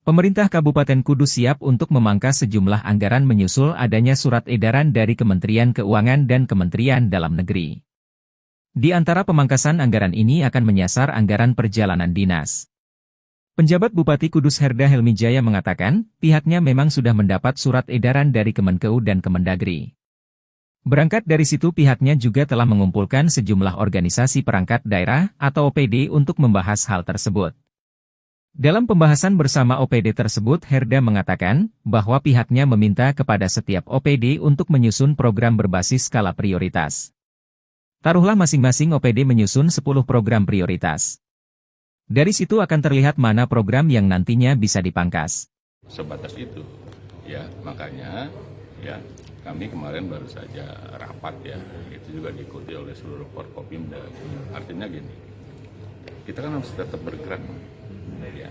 Pemerintah Kabupaten Kudus siap untuk memangkas sejumlah anggaran menyusul adanya surat edaran dari Kementerian Keuangan dan Kementerian Dalam Negeri. Di antara pemangkasan anggaran ini akan menyasar anggaran perjalanan dinas. Penjabat Bupati Kudus Herda Helmijaya mengatakan, pihaknya memang sudah mendapat surat edaran dari Kemenkeu dan Kemendagri. Berangkat dari situ pihaknya juga telah mengumpulkan sejumlah organisasi perangkat daerah atau OPD untuk membahas hal tersebut. Dalam pembahasan bersama OPD tersebut, Herda mengatakan bahwa pihaknya meminta kepada setiap OPD untuk menyusun program berbasis skala prioritas. Taruhlah masing-masing OPD menyusun 10 program prioritas. Dari situ akan terlihat mana program yang nantinya bisa dipangkas. Sebatas itu, ya makanya ya kami kemarin baru saja rapat ya, itu juga diikuti oleh seluruh Forkopimda. Artinya gini, kita kan harus tetap bergerak. Ya,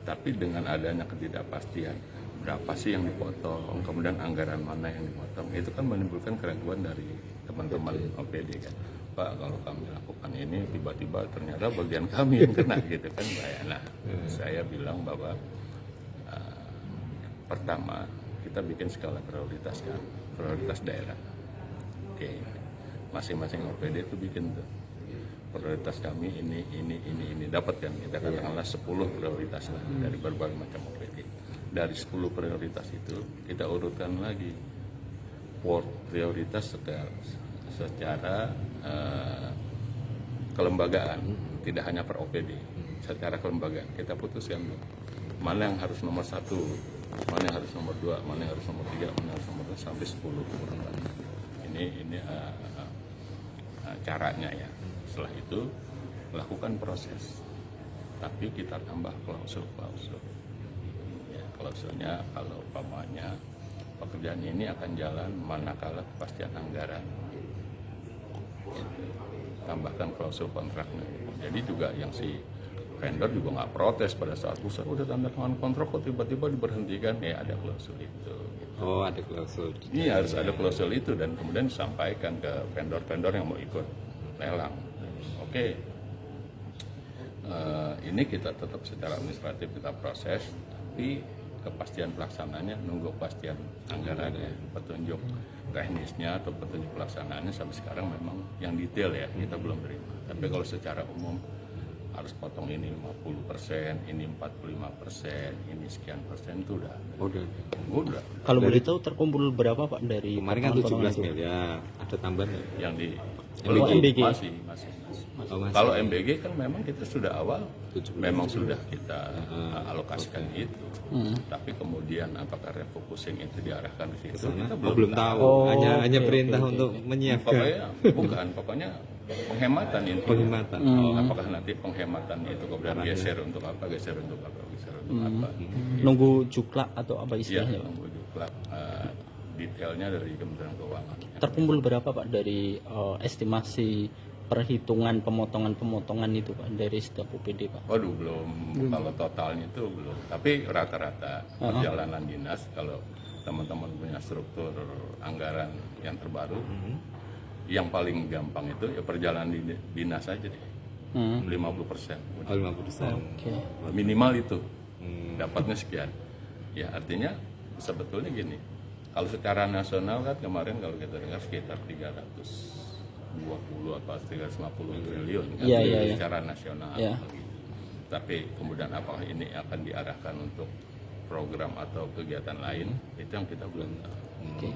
tapi dengan adanya ketidakpastian berapa sih yang dipotong, kemudian anggaran mana yang dipotong, itu kan menimbulkan keraguan dari teman-teman OPD kan. Pak, kalau kami lakukan ini tiba-tiba ternyata bagian kami yang kena gitu kan. Nah, saya bilang bahwa pertama kita bikin skala prioritas kan, prioritas daerah. Oke, masing-masing OPD itu bikin tuh. Prioritas kami ini dapat kan, kita katakanlah 10 prioritas lah dari berbagai macam OPD. Dari 10 prioritas itu kita urutkan lagi prioritas secara kelembagaan, tidak hanya per OPD, secara kelembagaan kita putuskan mana yang harus nomor 1, mana yang harus nomor 2, mana yang harus nomor 3, mana yang harus nomor 2 sampai 10 prioritas. Ini caranya ya. Setelah itu lakukan proses, tapi kita tambah klausul. Ya, klausulnya kalau umpamanya pekerjaan ini akan jalan manakala kepastian anggaran, gitu. Tambahkan klausul kontraknya. Jadi juga yang si vendor juga nggak protes pada saat udah tanda tangan kontrak kok tiba-tiba diberhentikan, ya ada klausul itu. Gitu. Oh, ada klausul. Iya, harus ada klausul itu dan kemudian disampaikan ke vendor-vendor yang mau ikut lelang. Oke, ini kita tetap secara administratif kita proses, tapi kepastian pelaksanaannya nunggu kepastian anggarannya, petunjuk teknisnya atau petunjuk pelaksanaannya sampai sekarang memang yang detail ya kita belum terima. Tapi kalau secara umum harus potong ini 50%, ini 45%, ini sekian persen itu udah. Kalau boleh tahu terkumpul berapa Pak dari kemarin kan 17 miliar, ada tambahan yang di MBG. masih. Kalau MBG kan memang kita sudah awal memang sudah kita alokasikan itu. Tapi kemudian apakah refocusing itu diarahkan ke situ kita belum tahu. Hanya perintah untuk menyiapkan. Pokoknya penghematan ini. Penghematan. Apakah nanti penghematan itu kemudian geser untuk apa? Nunggu juklak atau apa istilahnya? Iya, nunggu juklak. Detailnya dari Kementerian Keuangan. Terkumpul berapa Pak dari estimasi perhitungan pemotongan itu Pak dari setiap OPD Pak? Waduh, belum. Kalau totalnya itu belum. Tapi rata-rata perjalanan dinas kalau teman-teman punya struktur anggaran yang terbaru, yang paling gampang itu ya perjalanan dinas aja deh. 50%. 50%. Okay. Minimal itu. Dapatnya sekian. Ya artinya sebetulnya gini. Kalau secara nasional kan kemarin kalau kita dengar sekitar 320 atau 350 triliun kan secara nasional. Tapi kemudian apakah ini akan diarahkan untuk program atau kegiatan lain, itu yang kita belum tahu.